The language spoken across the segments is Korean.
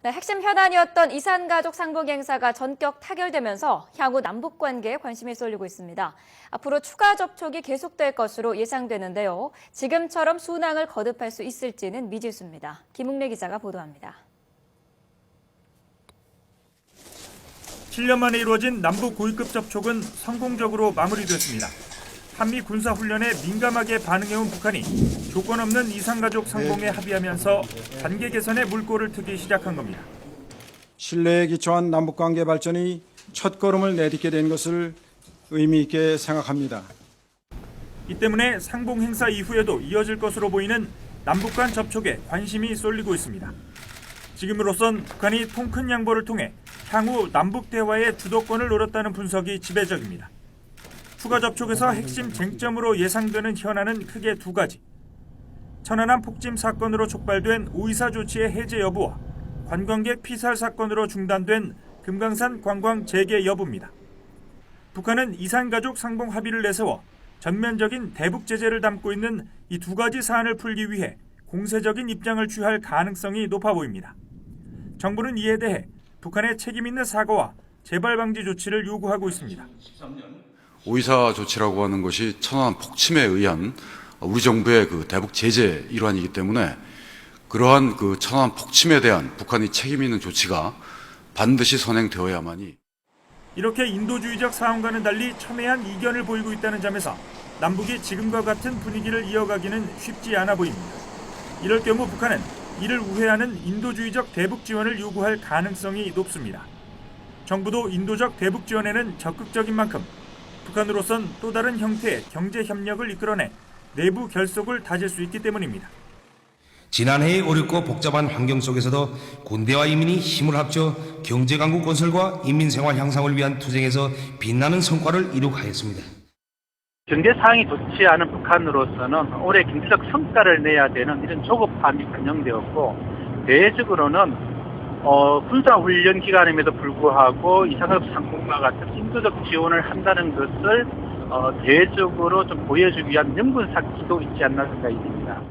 네, 핵심 현안이었던 이산가족 상봉 행사가 전격 타결되면서 향후 남북 관계에 관심이 쏠리고 있습니다. 앞으로 추가 접촉이 계속될 것으로 예상되는데요. 지금처럼 순항을 거듭할 수 있을지는 미지수입니다. 김웅래 기자가 보도합니다. 7년 만에 이루어진 남북 고위급 접촉은 성공적으로 마무리됐습니다. 한미 군사훈련에 민감하게 반응해온 북한이 조건 없는 이산가족 상봉에 합의하면서 관계 개선의 물꼬를 트기 시작한 겁니다. 신뢰에 기초한 남북관계 발전이 첫걸음을 내딛게 된 것을 의미 있게 생각합니다. 이 때문에 상봉 행사 이후에도 이어질 것으로 보이는 남북 간 접촉에 관심이 쏠리고 있습니다. 지금으로선 북한이 통 큰 양보를 통해 향후 남북 대화의 주도권을 노렸다는 분석이 지배적입니다. 추가 접촉에서 핵심 쟁점으로 예상되는 현안은 크게 두 가지. 천안함 폭침 사건으로 촉발된 오이사 조치의 해제 여부와 관광객 피살 사건으로 중단된 금강산 관광 재개 여부입니다. 북한은 이산가족 상봉 합의를 내세워 전면적인 대북 제재를 담고 있는 이 두 가지 사안을 풀기 위해 공세적인 입장을 취할 가능성이 높아 보입니다. 정부는 이에 대해 북한의 책임 있는 사과와 재발 방지 조치를 요구하고 있습니다. 오이사 조치라고 하는 것이 천안함 폭침에 의한 우리 정부의 그 대북 제재 일환이기 때문에 그러한 그 천안함 폭침에 대한 북한이 책임 있는 조치가 반드시 선행되어야만이. 이렇게 인도주의적 사안과는 달리 첨예한 이견을 보이고 있다는 점에서 남북이 지금과 같은 분위기를 이어가기는 쉽지 않아 보입니다. 이럴 경우 북한은 이를 우회하는 인도주의적 대북 지원을 요구할 가능성이 높습니다. 정부도 인도적 대북 지원에는 적극적인 만큼 북한으로선 또 다른 형태의 경제 협력을 이끌어내 내부 결속을 다질 수 있기 때문입니다. 지난해의 어렵고 복잡한 환경 속에서도 군대와 인민이 힘을 합쳐 경제강국 건설과 인민생활 향상을 위한 투쟁에서 빛나는 성과를 이룩하였습니다. 경제 상황이 좋지 않은 북한으로서는 올해 경제적 성과를 내야 되는 이런 조급함이 반영되었고, 대외적으로는 군사훈련 기간임에도 불구하고 이산가족 상봉과 같은 인도적 지원을 한다는 것을 대외적으로 좀 보여주기 위한 명분삭기도 있지 않나 생각이 듭니다.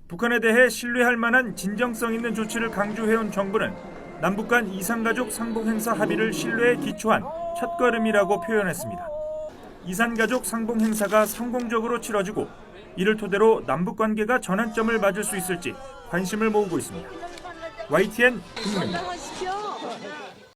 북한에 대해 신뢰할 만한 진정성 있는 조치를 강조해온 정부는 남북 간 이산가족 상봉 행사 합의를 신뢰에 기초한 첫걸음이라고 표현했습니다. 이산가족 상봉 행사가 성공적으로 치러지고 이를 토대로 남북 관계가 전환점을 맞을 수 있을지 관심을 모으고 있습니다. YTN 김웅래입니다.